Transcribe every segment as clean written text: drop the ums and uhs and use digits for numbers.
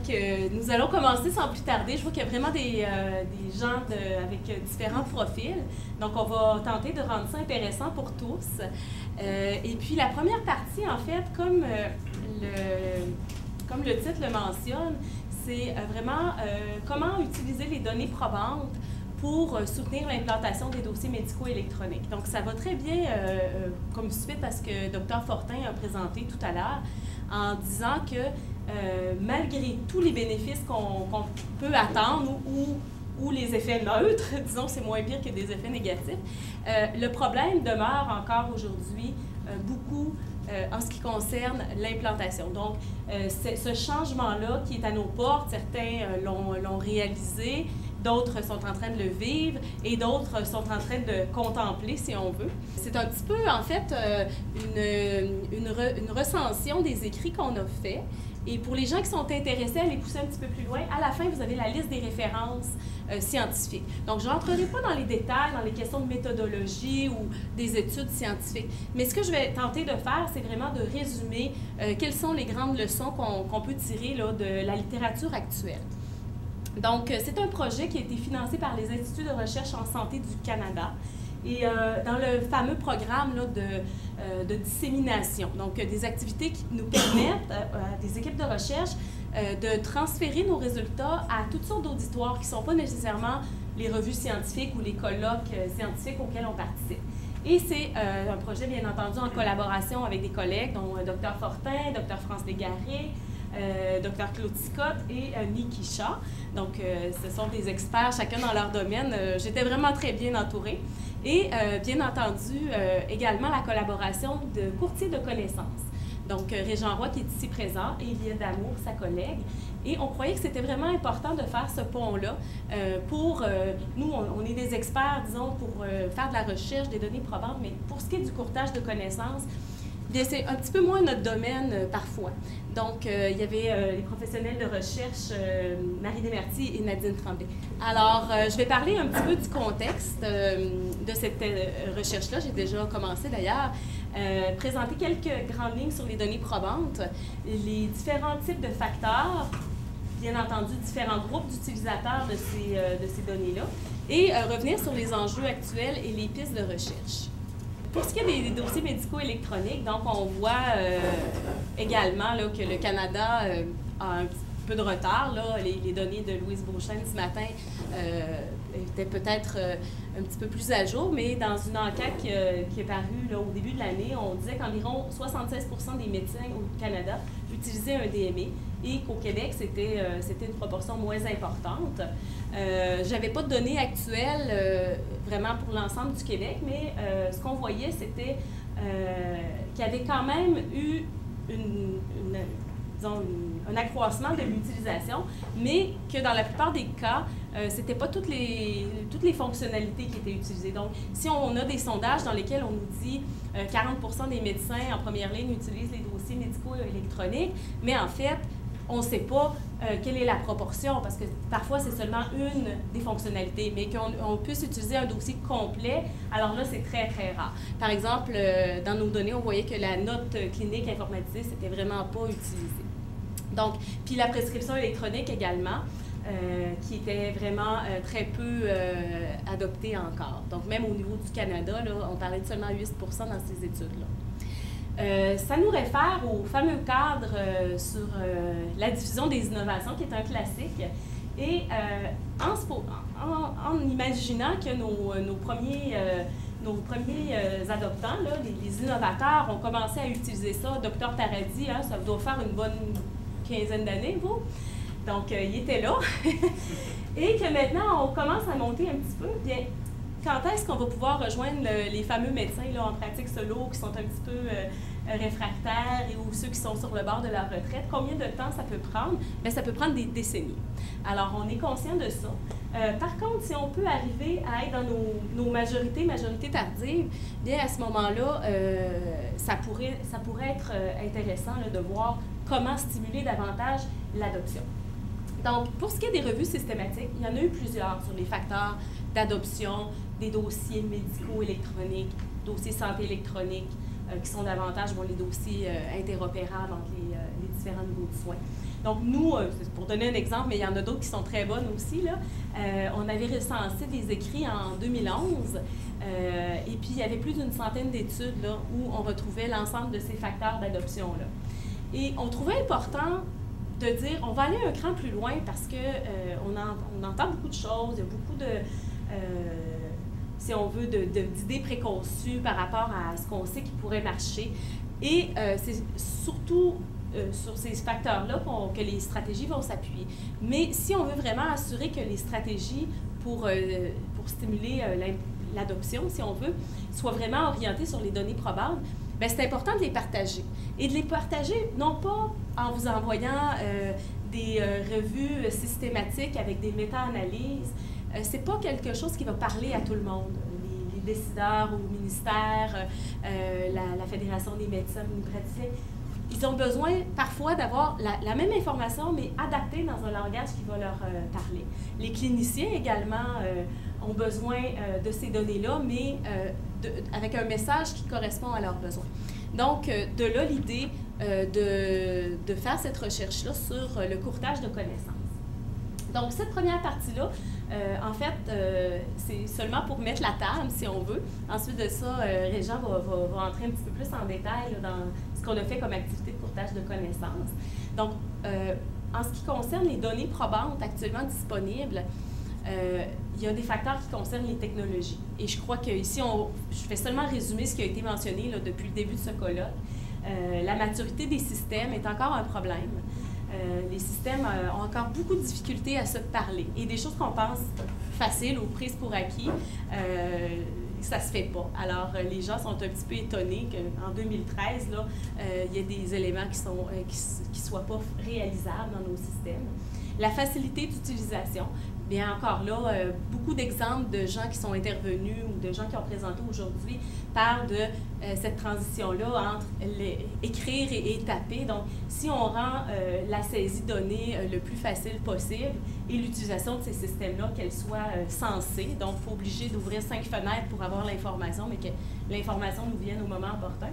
nous allons commencer sans plus tarder. Je vois qu'il y a vraiment des gens avec différents profils. Donc, on va tenter de rendre ça intéressant pour tous. Et puis, la première partie, en fait, comme le titre le mentionne, c'est vraiment comment utiliser les données probantes pour soutenir l'implantation des dossiers médicaux électroniques. Donc, ça va très bien comme suite à ce que Dr Fortin a présenté tout à l'heure en disant que malgré tous les bénéfices qu'on peut attendre ou les effets neutres, disons c'est moins pire que des effets négatifs, le problème demeure encore aujourd'hui beaucoup en ce qui concerne l'implantation. Donc, ce changement-là qui est à nos portes, certains l'ont réalisé, d'autres sont en train de le vivre et d'autres sont en train de contempler, si on veut. C'est un petit peu, en fait, une recension des écrits qu'on a faits. Et pour les gens qui sont intéressés à les pousser un petit peu plus loin, à la fin, vous avez la liste des références scientifiques. Donc, je n'entrerai pas dans les détails, dans les questions de méthodologie ou des études scientifiques. Mais ce que je vais tenter de faire, c'est vraiment de résumer quelles sont les grandes leçons qu'on peut tirer là, de la littérature actuelle. Donc, c'est un projet qui a été financé par les Instituts de recherche en santé du Canada et dans le fameux programme là, de dissémination. Donc, des activités qui nous permettent, à des équipes de recherche, de transférer nos résultats à toutes sortes d'auditoires qui ne sont pas nécessairement les revues scientifiques ou les colloques scientifiques auxquels on participe. Et c'est un projet, bien entendu, en collaboration avec des collègues, dont Dr Fortin, Dr France Desgaret, Dr Claude Scott et Niki Shah. Donc, ce sont des experts, chacun dans leur domaine. J'étais vraiment très bien entourée. Et, bien entendu, également la collaboration de courtiers de connaissances. Donc, Régent Roy qui est ici présent et Eliette Damour, sa collègue. Et on croyait que c'était vraiment important de faire ce pont-là pour, nous, on est des experts, disons, pour faire de la recherche, des données probantes, mais pour ce qui est du courtage de connaissances, c'est un petit peu moins notre domaine parfois. Donc, il y avait les professionnels de recherche, Marie Desmerty et Nadine Tremblay. Alors, je vais parler un petit peu du contexte de cette recherche-là. J'ai déjà commencé d'ailleurs. Présenter quelques grandes lignes sur les données probantes, les différents types de facteurs, bien entendu, différents groupes d'utilisateurs de ces données-là, et revenir sur les enjeux actuels et les pistes de recherche. Pour ce qui est des dossiers médicaux électroniques, donc on voit également là, que le Canada a un petit peu de retard. Là. Les données de Louise Beauchesne ce matin étaient peut-être un petit peu plus à jour, mais dans une enquête qui est parue là, au début de l'année, on disait qu'environ 76 des médecins au Canada utilisaient un DME et qu'au Québec, c'était une proportion moins importante. Je n'avais pas de données actuelles vraiment pour l'ensemble du Québec, mais ce qu'on voyait, c'était qu'il y avait quand même eu un accroissement de l'utilisation, mais que dans la plupart des cas, ce n'étaient pas toutes les fonctionnalités qui étaient utilisées. Donc, si on a des sondages dans lesquels on nous dit 40 des médecins en première ligne utilisent les dossiers médicaux électroniques, mais en fait, on ne sait pas quelle est la proportion, parce que parfois, c'est seulement une des fonctionnalités, mais qu'on puisse utiliser un dossier complet, alors là, c'est très, très rare. Par exemple, dans nos données, on voyait que la note clinique informatisée, c'était vraiment pas utilisé. Donc, puis la prescription électronique également, qui était vraiment très peu adoptée encore. Donc, même au niveau du Canada, là, on parlait de seulement 8 dans ces études-là. Ça nous réfère au fameux cadre sur la diffusion des innovations, qui est un classique. Et en imaginant que nos premiers adoptants, là, les innovateurs, ont commencé à utiliser ça, Dr Paradis, hein, ça doit faire une bonne quinzaine d'années, vous. Donc, il était là. Et que maintenant, on commence à monter un petit peu. Bien, quand est-ce qu'on va pouvoir rejoindre les fameux médecins là, en pratique solo qui sont un petit peu réfractaires ou ceux qui sont sur le bord de la retraite? Combien de temps ça peut prendre? Bien, ça peut prendre des décennies. Alors, on est conscient de ça. Par contre, si on peut arriver à être dans nos majorités tardives, bien à ce moment-là, ça pourrait être intéressant là, de voir comment stimuler davantage l'adoption. Donc, pour ce qui est des revues systématiques, il y en a eu plusieurs sur les facteurs d'adoption des dossiers médicaux électroniques, dossiers santé électronique, qui sont davantage les dossiers interopérables entre les différents niveaux de soins. Donc, nous, pour donner un exemple, mais il y en a d'autres qui sont très bonnes aussi, là, on avait recensé des écrits en 2011, et puis il y avait plus d'une centaine d'études là, où on retrouvait l'ensemble de ces facteurs d'adoption-là. Et on trouvait important de dire, on va aller un cran plus loin parce qu'on entend beaucoup de choses, il y a beaucoup de, si on veut, d'idées préconçues par rapport à ce qu'on sait qui pourrait marcher. Et c'est surtout sur ces facteurs-là que les stratégies vont s'appuyer. Mais si on veut vraiment assurer que les stratégies pour stimuler l'adoption, si on veut, soient vraiment orientées sur les données probables, bien, c'est important de les partager. Et de les partager, non pas en vous envoyant des revues systématiques avec des méta-analyses. C'est pas quelque chose qui va parler à tout le monde. Les décideurs au ministère, la Fédération des médecins praticiens, ils ont besoin parfois d'avoir la même information, mais adaptée dans un langage qui va leur parler. Les cliniciens également ont besoin de ces données-là, mais avec un message qui correspond à leurs besoins. Donc, de là l'idée de faire cette recherche-là sur le courtage de connaissances. Donc, cette première partie-là, en fait, c'est seulement pour mettre la table, si on veut. Ensuite de ça, Régent va entrer un petit peu plus en détail là, dans ce qu'on a fait comme activité de courtage de connaissances. Donc, en ce qui concerne les données probantes actuellement disponibles, il y a des facteurs qui concernent les technologies. Et je crois qu'ici, je fais seulement résumer ce qui a été mentionné là, depuis le début de ce colloque. La maturité des systèmes est encore un problème. Les systèmes ont encore beaucoup de difficultés à se parler. Et des choses qu'on pense faciles ou prises pour acquis, ça ne se fait pas. Alors, les gens sont un petit peu étonnés qu'en 2013, là, il y ait des éléments qui ne soient pas réalisables dans nos systèmes. La facilité d'utilisation. Bien, encore là, beaucoup d'exemples de gens qui sont intervenus ou de gens qui ont présenté aujourd'hui parlent de cette transition-là entre écrire et taper. Donc, si on rend la saisie donnée le plus facile possible et l'utilisation de ces systèmes-là, qu'elle soit sensée, donc il faut obliger d'ouvrir 5 fenêtres pour avoir l'information, mais que l'information nous vienne au moment opportun.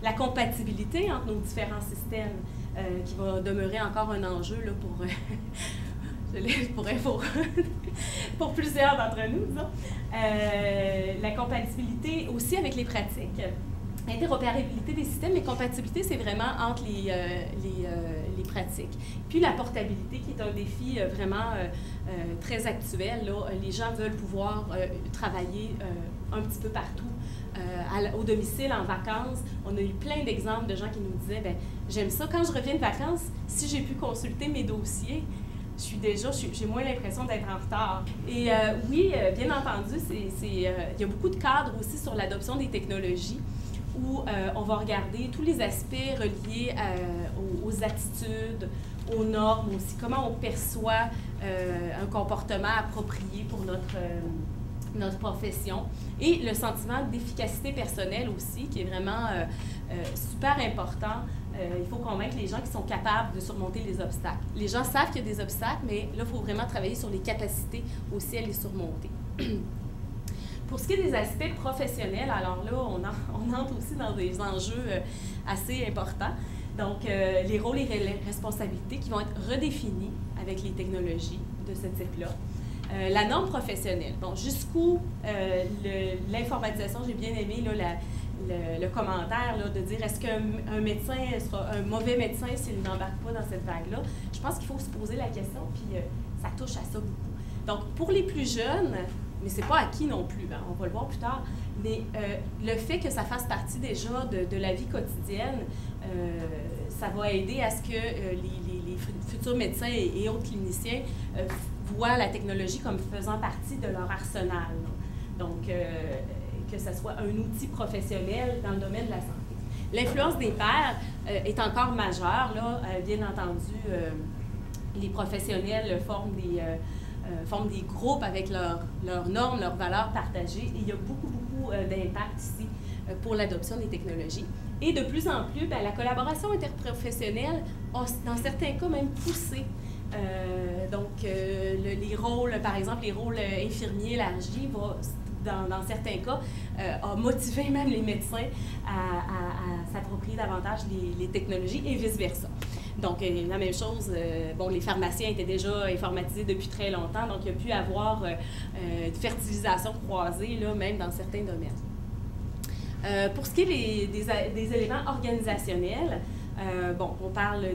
La compatibilité entre nos différents systèmes, qui va demeurer encore un enjeu là, pour plusieurs d'entre nous, disons. La compatibilité aussi avec les pratiques. Interopérabilité des systèmes, mais compatibilité, c'est vraiment entre les pratiques. Puis la portabilité, qui est un défi vraiment très actuel. Là. Les gens veulent pouvoir travailler un petit peu partout. Au domicile, en vacances, on a eu plein d'exemples de gens qui nous disaient, bien, j'aime ça, quand je reviens de vacances, si j'ai pu consulter mes dossiers, j'ai moins l'impression d'être en retard. Et oui, bien entendu, il y a beaucoup de cadres aussi sur l'adoption des technologies où on va regarder tous les aspects reliés aux attitudes, aux normes aussi, comment on perçoit un comportement approprié pour notre profession, et le sentiment d'efficacité personnelle aussi, qui est vraiment super important. Il faut convaincre les gens qui sont capables de surmonter les obstacles. Les gens savent qu'il y a des obstacles, mais là, il faut vraiment travailler sur les capacités aussi à les surmonter. Pour ce qui est des aspects professionnels, alors là, on entre aussi dans des enjeux assez importants. Donc, les rôles et les responsabilités qui vont être redéfinis avec les technologies de ce type-là. La norme professionnelle. Bon, jusqu'où l'informatisation, j'ai bien aimé là, le commentaire là, de dire est-ce qu'un médecin sera un mauvais médecin s'il n'embarque pas dans cette vague-là. Je pense qu'il faut se poser la question, puis ça touche à ça beaucoup. Donc, pour les plus jeunes, mais c'est pas acquis non plus, hein, on va le voir plus tard, mais le fait que ça fasse partie déjà de la vie quotidienne, ça va aider à ce que les futurs médecins et autres cliniciens voient la technologie comme faisant partie de leur arsenal. Là. Donc, que ce soit un outil professionnel dans le domaine de la santé. L'influence des pairs est encore majeure. Là, bien entendu, les professionnels forment des groupes avec leurs normes, leurs valeurs partagées. Et il y a beaucoup d'impact ici pour l'adoption des technologies. Et de plus en plus, bien, la collaboration interprofessionnelle a, dans certains cas, même poussé. Donc, les rôles, par exemple, les rôles infirmiers élargis, dans certains cas, a motivé même les médecins à s'approprier davantage les technologies et vice-versa. Donc, la même chose, bon, les pharmaciens étaient déjà informatisés depuis très longtemps, donc il y a pu avoir de fertilisation croisée, là, même dans certains domaines. Pour ce qui est des éléments organisationnels, bon, on parle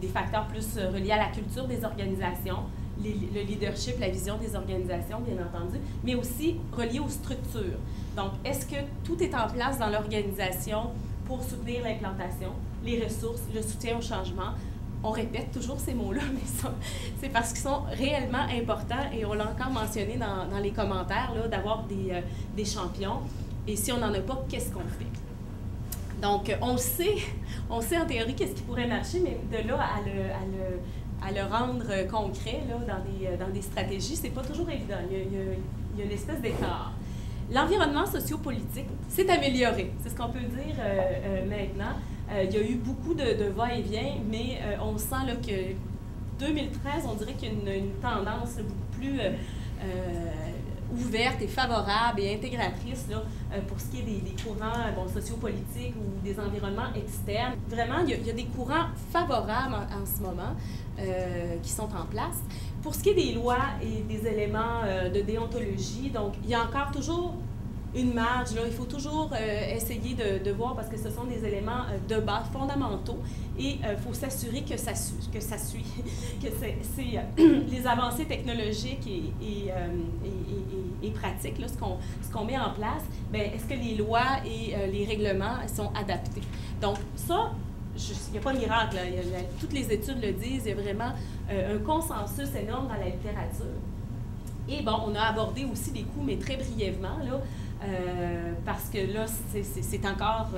des facteurs plus reliés à la culture des organisations, le leadership, la vision des organisations, bien entendu, mais aussi reliés aux structures. Donc, est-ce que tout est en place dans l'organisation pour soutenir l'implantation, les ressources, le soutien au changement? On répète toujours ces mots-là, mais c'est parce qu'ils sont réellement importants et on l'a encore mentionné dans les commentaires, d'avoir des champions. Et si on n'en a pas, qu'est-ce qu'on fait? Donc, on sait en théorie qu'est-ce qui pourrait marcher, mais de là à le rendre concret là, dans des stratégies, c'est pas toujours évident. Il y a une espèce d'écart. L'environnement sociopolitique s'est amélioré, c'est ce qu'on peut dire maintenant. Il y a eu beaucoup de va-et-vient, mais on sent là, que 2013, on dirait qu'il y a une tendance beaucoup plus ouverte et favorable et intégratrice là, pour ce qui est des courants sociopolitiques ou des environnements externes. Vraiment, il y a des courants favorables en ce moment qui sont en place. Pour ce qui est des lois et des éléments de déontologie, donc il y a encore toujours une marge, là, il faut toujours essayer de voir parce que ce sont des éléments de base fondamentaux et il faut s'assurer que ça suit, que c'est les avancées technologiques et pratiques, là, ce qu'on met en place, bien, est-ce que les lois et les règlements sont adaptés? Donc ça, il n'y a pas de miracle, là. Toutes les études le disent, il y a vraiment un consensus énorme dans la littérature. Et bon, on a abordé aussi les coûts, mais très brièvement, là, parce que là, c'est encore,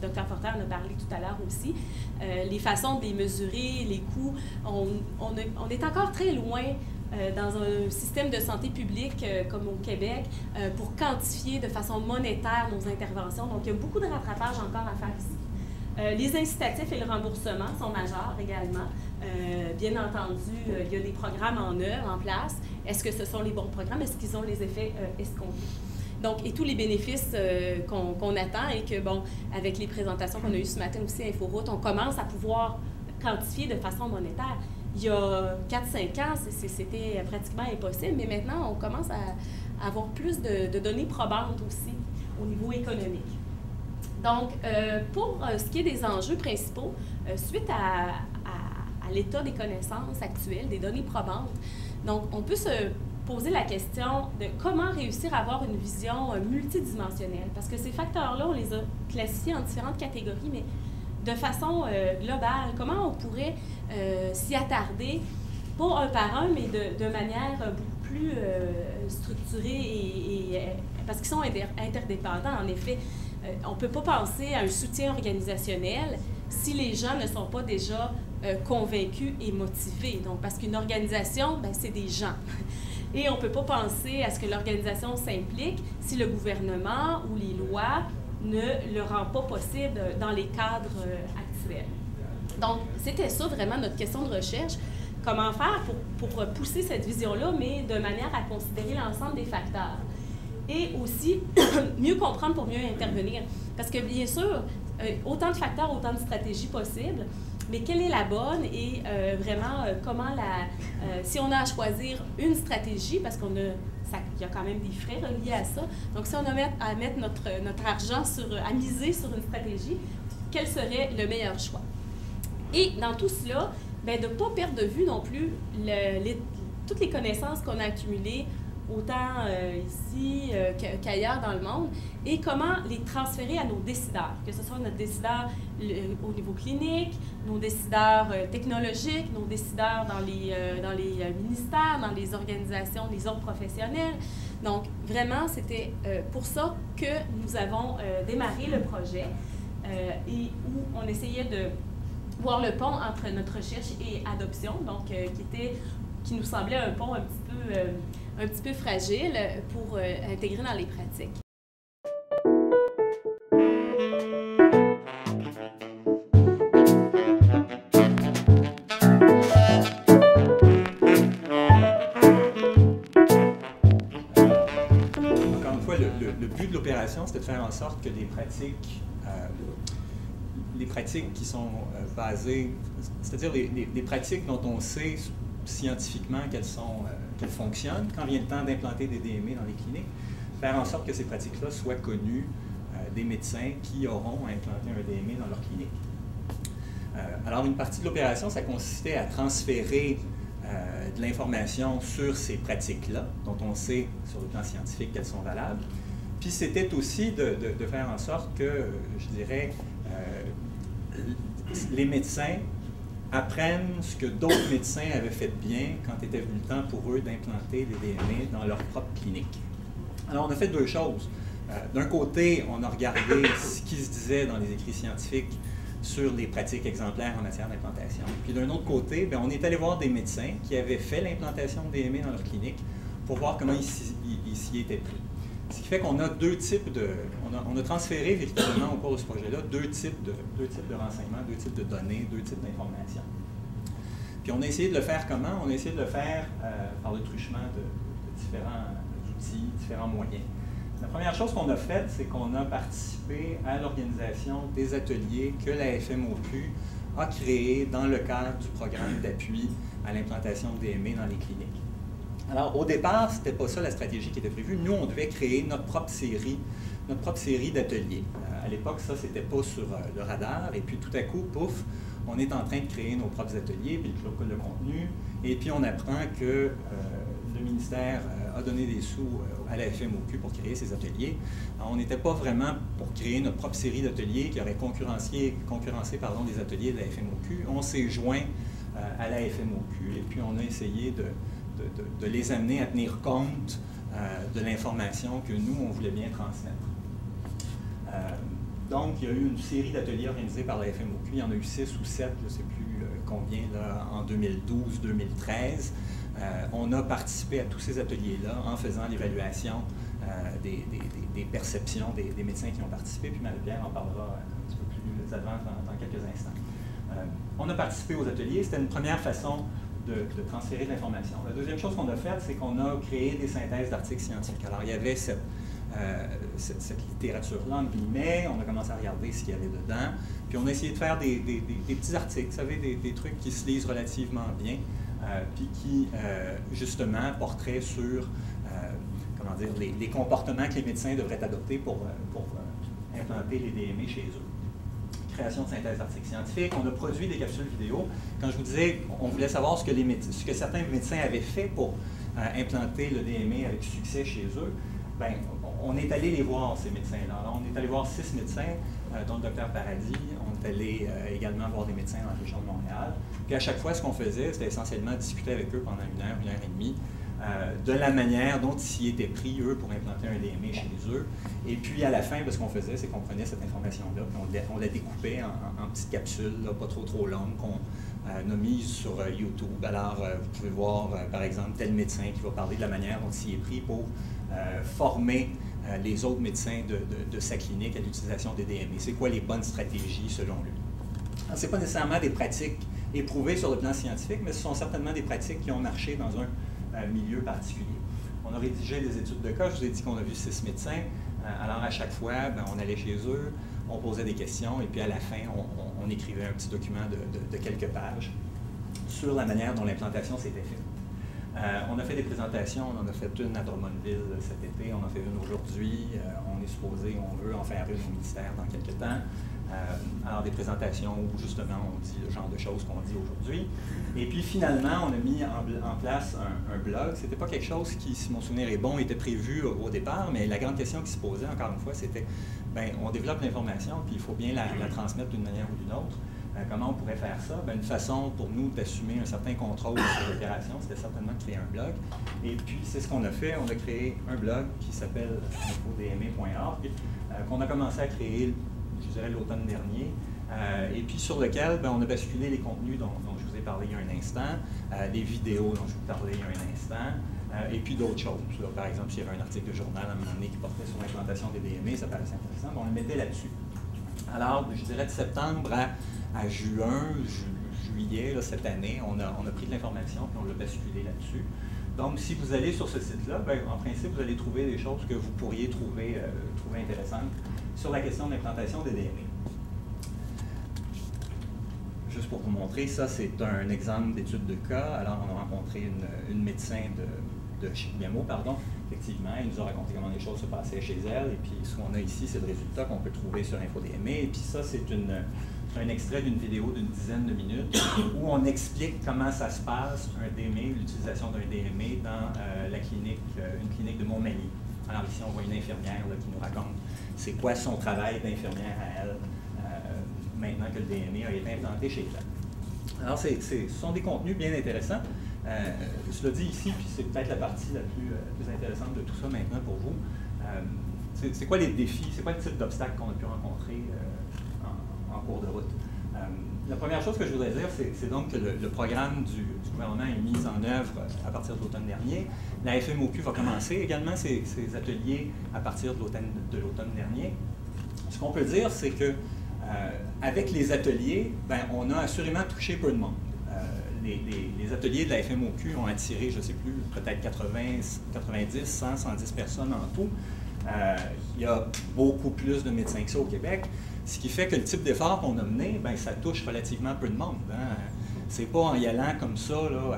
Dr. Forter en a parlé tout à l'heure aussi, les façons de les mesurer, les coûts, on est encore très loin dans un système de santé publique comme au Québec pour quantifier de façon monétaire nos interventions. Donc, il y a beaucoup de rattrapage encore à faire ici. Les incitatifs et le remboursement sont majeurs également. Bien entendu, il y a des programmes en œuvre, en place. Est-ce que ce sont les bons programmes? Est-ce qu'ils ont les effets escomptés? Donc, et tous les bénéfices qu'on attend et que, bon, avec les présentations qu'on a eues ce matin aussi à Inforoute, on commence à pouvoir quantifier de façon monétaire. Il y a 4-5 ans, c'était pratiquement impossible, mais maintenant, on commence à avoir plus de données probantes aussi au niveau économique. Donc, pour ce qui est des enjeux principaux, suite à l'état des connaissances actuelles, des données probantes, donc on peut se poser la question de comment réussir à avoir une vision multidimensionnelle. Parce que ces facteurs-là, on les a classifiés en différentes catégories, mais de façon globale, comment on pourrait s'y attarder, pas un par un, mais de manière beaucoup plus structurée parce qu'ils sont interdépendants, en effet. On ne peut pas penser à un soutien organisationnel si les gens ne sont pas déjà convaincus et motivés. Donc, parce qu'une organisation, ben, c'est des gens. Et on ne peut pas penser à ce que l'organisation s'implique si le gouvernement ou les lois ne le rend pas possible dans les cadres actuels. Donc, c'était ça vraiment notre question de recherche. Comment faire pour pousser cette vision-là, mais de manière à considérer l'ensemble des facteurs. Et aussi, mieux comprendre pour mieux intervenir. Parce que, bien sûr, autant de facteurs, autant de stratégies possibles, mais quelle est la bonne et vraiment comment si on a à choisir une stratégie, parce il y a quand même des frais reliés à ça, donc si on a à mettre notre argent à miser sur une stratégie, quel serait le meilleur choix? Et dans tout cela, bien, de ne pas perdre de vue non plus toutes les connaissances qu'on a accumulées, autant ici qu'ailleurs dans le monde, et comment les transférer à nos décideurs, que ce soit notre décideur au niveau clinique, nos décideurs technologiques, nos décideurs dans les ministères, dans les organisations, les ordres professionnels. Donc, vraiment, c'était pour ça que nous avons démarré le projet et où on essayait de voir le pont entre notre recherche et adoption, donc qui nous semblait un pont un petit peu fragile pour intégrer dans les pratiques. Encore une fois, le but de l'opération, c'était de faire en sorte que des pratiques les pratiques qui sont basées, c'est-à-dire les pratiques dont on sait scientifiquement qu'elles fonctionnent, quand vient le temps d'implanter des DME dans les cliniques, faire en sorte que ces pratiques-là soient connues des médecins qui auront à implanter un DME dans leur clinique. Alors, une partie de l'opération, ça consistait à transférer de l'information sur ces pratiques-là, dont on sait sur le plan scientifique qu'elles sont valables. Puis c'était aussi de faire en sorte que, je dirais, les médecins apprennent ce que d'autres médecins avaient fait bien quand était venu le temps pour eux d'implanter des DME dans leur propre clinique. Alors, on a fait deux choses. D'un côté, on a regardé ce qui se disait dans les écrits scientifiques sur les pratiques exemplaires en matière d'implantation. Puis d'un autre côté, bien, on est allé voir des médecins qui avaient fait l'implantation de DME dans leur clinique pour voir comment ils s'y étaient pris. Ce qui fait qu'on a deux types de... On a transféré véritablement au cours de ce projet-là deux types de renseignements, deux types de données, deux types d'informations. Puis on a essayé de le faire comment? On a essayé de le faire par le truchement de différents outils, différents moyens. La première chose qu'on a faite, c'est qu'on a participé à l'organisation des ateliers que la FMOQ a créés dans le cadre du programme d'appui à l'implantation de DME dans les cliniques. Alors, au départ, ce n'était pas ça la stratégie qui était prévue. Nous, on devait créer notre propre série d'ateliers. À l'époque, ça, c'était pas sur le radar. Et puis, tout à coup, pouf, on est en train de créer nos propres ateliers, puis le contenu. Et puis, on apprend que le ministère a donné des sous à la FMOQ pour créer ces ateliers. Alors, on n'était pas vraiment pour créer notre propre série d'ateliers qui aurait concurrencé les ateliers de la FMOQ. On s'est joint à la FMOQ et puis on a essayé de les amener à tenir compte de l'information que nous, on voulait bien transmettre. Donc, il y a eu une série d'ateliers organisés par la FMOQ. Il y en a eu 6 ou 7, je ne sais plus combien, là, en 2012-2013. On a participé à tous ces ateliers-là en faisant l'évaluation des perceptions des médecins qui ont participé. Puis Marie-Pierre en parlera un petit peu plus avant dans quelques instants. On a participé aux ateliers. C'était une première façon de transférer de l'information. La deuxième chose qu'on a faite, c'est qu'on a créé des synthèses d'articles scientifiques. Alors, il y avait cette littérature-là, entre guillemets. On a commencé à regarder ce qu'il y avait dedans. Puis on a essayé de faire des petits articles, vous savez, des trucs qui se lisent relativement bien, puis qui, justement, porteraient sur, comment dire, les comportements que les médecins devraient adopter pour implanter les DME chez eux. Création de synthèse d'articles scientifiques. On a produit des capsules vidéo. Quand je vous disais, on voulait savoir ce que certains médecins avaient fait pour implanter le DME avec succès chez eux, bien, on est allé les voir, ces médecins-là. Alors, on est allé voir 6 médecins, dont le docteur Paradis. On est allé également voir des médecins dans la région de Montréal. Puis à chaque fois, ce qu'on faisait, c'était essentiellement discuter avec eux pendant une heure et demie, de la manière dont ils s'y étaient pris, eux, pour implanter un DME chez eux. Et puis, à la fin, ce qu'on faisait, c'est qu'on prenait cette information-là, puis on la découpait en petites capsules, là, pas trop longues, qu'on a mises sur YouTube. Alors, vous pouvez voir, par exemple, tel médecin qui va parler de la manière dont il s'y est pris pour former les autres médecins de sa clinique à l'utilisation des DME. C'est quoi les bonnes stratégies, selon lui? Ce n'est pas nécessairement des pratiques éprouvées sur le plan scientifique, mais ce sont certainement des pratiques qui ont marché dans un milieu particulier. On a rédigé des études de cas. Je vous ai dit qu'on a vu 6 médecins. Alors, à chaque fois, on allait chez eux, on posait des questions, et puis à la fin, on écrivait un petit document de quelques pages sur la manière dont l'implantation s'était faite. On a fait des présentations, on en a fait une à Drummondville cet été, on en fait une aujourd'hui, on est supposé, on veut en faire une au ministère dans quelques temps. Alors des présentations où justement on dit le genre de choses qu'on dit aujourd'hui. Et puis finalement, on a mis en place un blog. C'était pas quelque chose qui, si mon souvenir est bon, était prévu au départ, mais la grande question qui se posait, encore une fois, c'était, bien, on développe l'information, puis il faut bien la transmettre d'une manière ou d'une autre. Comment on pourrait faire ça? Bien, une façon pour nous d'assumer un certain contrôle sur l'opération, c'était certainement de créer un blog. Et puis, c'est ce qu'on a fait. On a créé un blog qui s'appelle infodme.org, qu'on a commencé à créer, je dirais, l'automne dernier, et puis sur lequel on a basculé les contenus dont je vous ai parlé il y a un instant, les vidéos dont je vous parlais il y a un instant, et puis d'autres choses. Là, par exemple, s'il y avait un article de journal à un moment donné qui portait sur l'implantation des DME, ça paraissait intéressant, on le mettait là-dessus. Alors, je dirais de septembre à juin, juillet, là, cette année, on a pris de l'information et on l'a basculé là-dessus. Donc, si vous allez sur ce site-là, en principe, vous allez trouver des choses que vous pourriez trouver intéressantes sur la question de l'implantation des DME. juste pour vous montrer, ça c'est un exemple d'étude de cas. Alors on a rencontré une médecin de Chibougamau, pardon, effectivement, elle nous a raconté comment les choses se passaient chez elle, et puis ce qu'on a ici, c'est le résultat qu'on peut trouver sur InfoDME, et puis ça c'est un extrait d'une vidéo d'une dizaine de minutes où on explique comment ça se passe, un DME, l'utilisation d'un DME dans la clinique, une clinique de Montmagny. Alors ici, on voit une infirmière là, qui nous raconte c'est quoi son travail d'infirmière à elle, maintenant que le DME a été implanté chez elle. Alors, ce sont des contenus bien intéressants. Je le dis ici, puis c'est peut-être la partie la plus intéressante de tout ça maintenant pour vous. C'est quoi les défis, c'est quoi le type d'obstacles qu'on a pu rencontrer en cours de route? La première chose que je voudrais dire, c'est donc que le programme du gouvernement est mis en œuvre à partir de l'automne dernier. La FMOQ va commencer également ses ateliers à partir de l'automne dernier. Ce qu'on peut dire, c'est que avec les ateliers, ben, on a assurément touché peu de monde. Les ateliers de la FMOQ ont attiré, je ne sais plus, peut-être 90, 100, 110 personnes en tout. Il y a beaucoup plus de médecins que ça au Québec, ce qui fait que le type d'effort qu'on a mené, ben, ça touche relativement peu de monde. Hein. Ce n'est pas en y allant comme ça, là,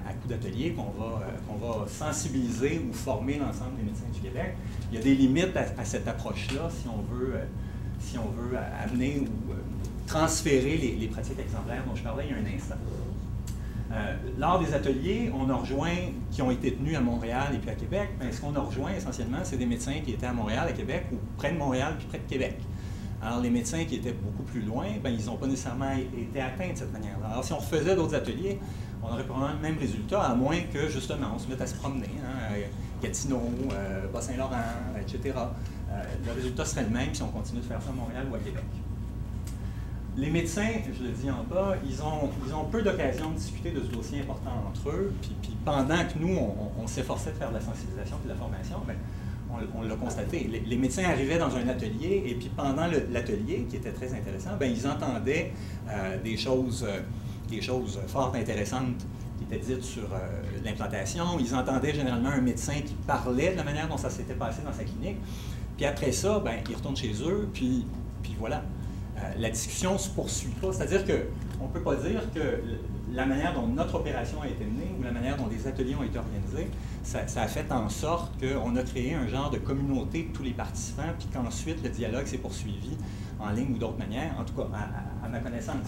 à coup d'atelier, qu'on va sensibiliser ou former l'ensemble des médecins du Québec. Il y a des limites à cette approche-là si on veut amener ou transférer les pratiques exemplaires dont je parlais il y a un instant. Lors des ateliers, on a rejoint, qui ont été tenus à Montréal et puis à Québec, bien, ce qu'on a rejoint essentiellement, c'est des médecins qui étaient à Montréal, à Québec, ou près de Montréal puis près de Québec. Alors, les médecins qui étaient beaucoup plus loin, bien, ils n'ont pas nécessairement été atteints de cette manière-là. Alors, si on refaisait d'autres ateliers, on aurait probablement le même résultat, à moins que, justement, on se mette à se promener, hein, Gatineau, Bas-Saint-Laurent, etc. Le résultat serait le même si on continue de faire ça à Montréal ou à Québec. Les médecins, je le dis en bas, ils ont peu d'occasion de discuter de ce dossier important entre eux, puis pendant que nous, on s'efforçait de faire de la sensibilisation et de la formation, bien, on l'a constaté. Les médecins arrivaient dans un atelier, et puis pendant l'atelier, qui était très intéressant, bien, ils entendaient des choses fort intéressantes qui étaient dites sur l'implantation. Ils entendaient généralement un médecin qui parlait de la manière dont ça s'était passé dans sa clinique. Puis après ça, bien, ils retournent chez eux, puis voilà. La discussion ne se poursuit pas. C'est-à-dire qu'on ne peut pas dire que la manière dont notre opération a été menée ou la manière dont les ateliers ont été organisés, ça a fait en sorte qu'on a créé un genre de communauté de tous les participants, puis qu'ensuite le dialogue s'est poursuivi en ligne ou d'autres manières, en tout cas à ma connaissance.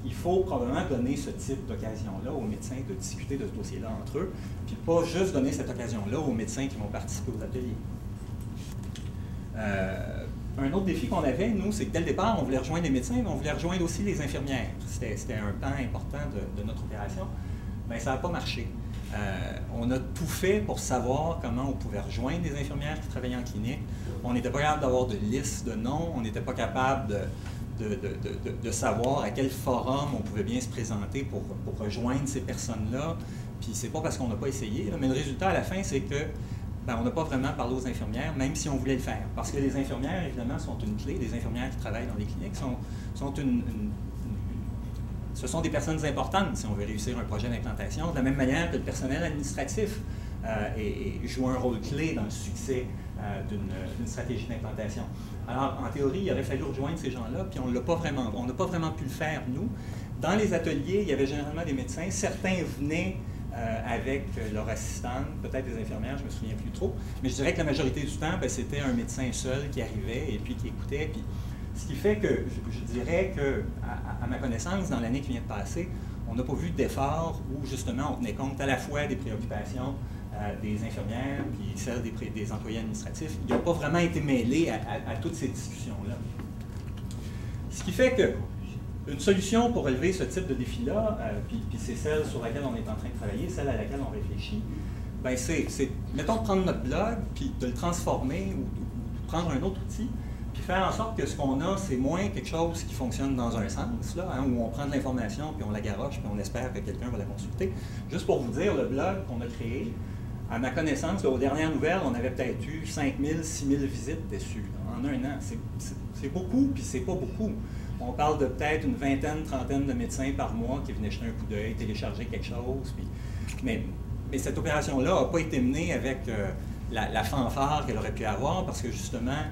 Il faut probablement donner ce type d'occasion-là aux médecins de discuter de ce dossier-là entre eux, puis pas juste donner cette occasion-là aux médecins qui vont participer aux ateliers. Un autre défi qu'on avait, nous, c'est que dès le départ, on voulait rejoindre les médecins, mais on voulait rejoindre aussi les infirmières. C'était un pan important de notre opération. Bien, ça n'a pas marché. On a tout fait pour savoir comment on pouvait rejoindre des infirmières qui travaillaient en clinique. On n'était pas capable d'avoir de liste de noms, on n'était pas capable de savoir à quel forum on pouvait bien se présenter pour rejoindre ces personnes-là. Puis c'est pas parce qu'on n'a pas essayé, là, mais le résultat à la fin, c'est que ben, on n'a pas vraiment parlé aux infirmières, même si on voulait le faire. Parce que les infirmières, évidemment, sont une clé. Les infirmières qui travaillent dans les cliniques ce sont des personnes importantes si on veut réussir un projet d'implantation, de la même manière que le personnel administratif joue un rôle clé dans le succès d'une stratégie d'implantation. Alors, en théorie, il aurait fallu rejoindre ces gens-là, puis on n'a pas vraiment pu le faire, nous. Dans les ateliers, il y avait généralement des médecins. Certains venaient avec leur assistante, peut-être des infirmières, je ne me souviens plus trop, mais je dirais que la majorité du temps, ben, c'était un médecin seul qui arrivait et puis qui écoutait. Puis, ce qui fait que je dirais que, à ma connaissance, dans l'année qui vient de passer, on n'a pas vu d'effort où justement on tenait compte à la fois des préoccupations des infirmières puis celles des employés administratifs. Ils n'ont pas vraiment été mêlés à toutes ces discussions-là. Ce qui fait que une solution pour relever ce type de défi-là, puis c'est celle sur laquelle on est en train de travailler, celle à laquelle on réfléchit, bien c'est, mettons, de prendre notre blog, puis de le transformer, ou de prendre un autre outil, puis faire en sorte que ce qu'on a, c'est moins quelque chose qui fonctionne dans un sens, là, hein, où on prend de l'information, puis on la garoche, puis on espère que quelqu'un va la consulter. Juste pour vous dire, le blog qu'on a créé, à ma connaissance, là, aux dernières nouvelles, on avait peut-être eu 5 000, 6 000 visites dessus, là, en un an. C'est beaucoup, puis c'est pas beaucoup. On parle de peut-être une vingtaine, trentaine de médecins par mois qui venaient jeter un coup d'œil, télécharger quelque chose. Puis, mais cette opération-là n'a pas été menée avec la fanfare qu'elle aurait pu avoir parce que justement,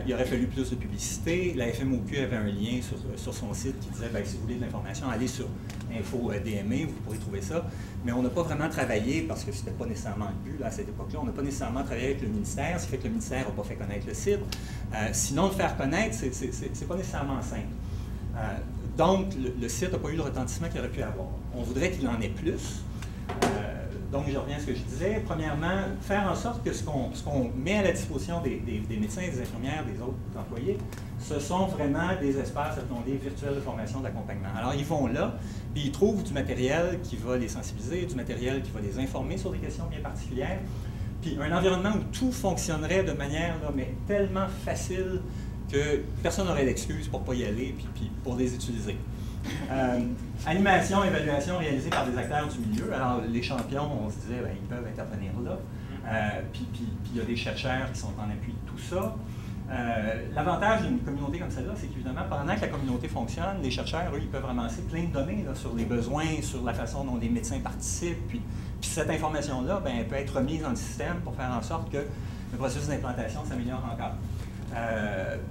il aurait fallu plus de publicité. La FMOQ avait un lien sur son site qui disait si vous voulez de l'information, allez sur Info DME, vous pourrez trouver ça. Mais on n'a pas vraiment travaillé, parce que ce n'était pas nécessairement le but là, à cette époque-là, on n'a pas nécessairement travaillé avec le ministère, ce qui fait que le ministère n'a pas fait connaître le site. Sinon, le faire connaître, c'est pas nécessairement simple. Donc, le site n'a pas eu le retentissement qu'il aurait pu avoir. On voudrait qu'il en ait plus. Donc, je reviens à ce que je disais. Premièrement, faire en sorte que ce qu'on met à la disposition des médecins, des infirmières, des autres employés, ce sont vraiment des espaces, appelons-les, virtuels de formation d'accompagnement. Alors, ils vont là, puis ils trouvent du matériel qui va les sensibiliser, du matériel qui va les informer sur des questions bien particulières, puis un environnement où tout fonctionnerait de manière mais tellement facile que personne n'aurait d'excuses pour ne pas y aller, puis pour les utiliser. Animation, évaluation réalisée par des acteurs du milieu. Alors, les champions, on se disait, ils peuvent intervenir là. Puis il y a des chercheurs qui sont en appui de tout ça. L'avantage d'une communauté comme celle-là, c'est qu'évidemment, pendant que la communauté fonctionne, les chercheurs, eux, ils peuvent ramasser plein de données là, sur les besoins, sur la façon dont les médecins participent. Puis cette information-là, elle peut être remise dans le système pour faire en sorte que le processus d'implantation s'améliore encore.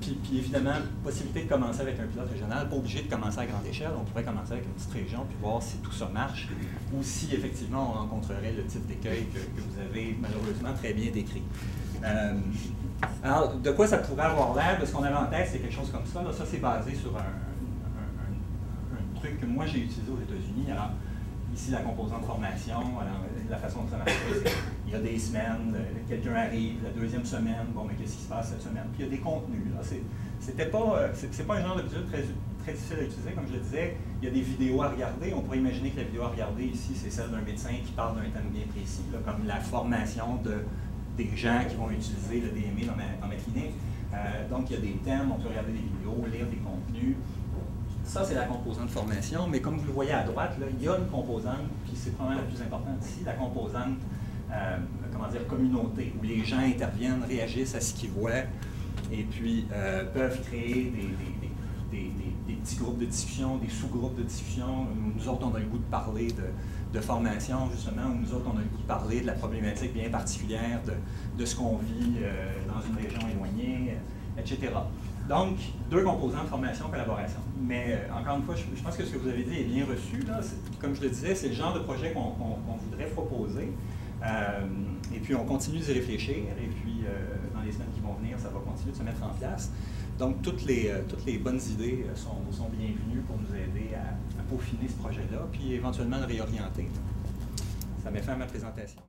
Puis évidemment, possibilité de commencer avec un pilote régional, pas obligé de commencer à grande échelle, on pourrait commencer avec une petite région puis voir si tout ça marche ou si effectivement on rencontrerait le type d'écueil que vous avez malheureusement très bien décrit. Alors, de quoi ça pourrait avoir l'air? De ce qu'on avait en tête, c'est quelque chose comme ça. Là, ça, c'est basé sur un truc que moi j'ai utilisé aux États-Unis. Alors, ici, la composante formation, alors, la façon dont ça marche, c'est il y a des semaines, quelqu'un arrive, la deuxième semaine, mais qu'est-ce qui se passe cette semaine? Puis il y a des contenus. C'est pas un genre de visuel très difficile à utiliser, comme je le disais. Il y a des vidéos à regarder. On pourrait imaginer que la vidéo à regarder ici, c'est celle d'un médecin qui parle d'un thème bien précis, là, comme la formation des gens qui vont utiliser le DME dans ma clinique. Donc, il y a des thèmes, on peut regarder des vidéos, lire des contenus. Ça, c'est la composante formation, mais comme vous le voyez à droite, là, il y a une composante, puis c'est probablement la plus importante ici, la composante, communauté, où les gens interviennent, réagissent à ce qu'ils voient, et puis peuvent créer des petits groupes de discussion, des sous-groupes de discussion. Nous autres, on a le goût de parler de formation, justement, où nous autres, on a le goût de parler de la problématique bien particulière de ce qu'on vit dans une région éloignée, etc. Donc, deux composantes, formation, collaboration. Mais encore une fois, je pense que ce que vous avez dit est bien reçu. Là. Comme je le disais, c'est le genre de projet qu'on voudrait proposer. Et puis, on continue d'y réfléchir. Et puis, dans les semaines qui vont venir, ça va continuer de se mettre en place. Donc, toutes les bonnes idées sont bienvenues pour nous aider à peaufiner ce projet-là, puis éventuellement le réorienter. Ça met fin à ma présentation.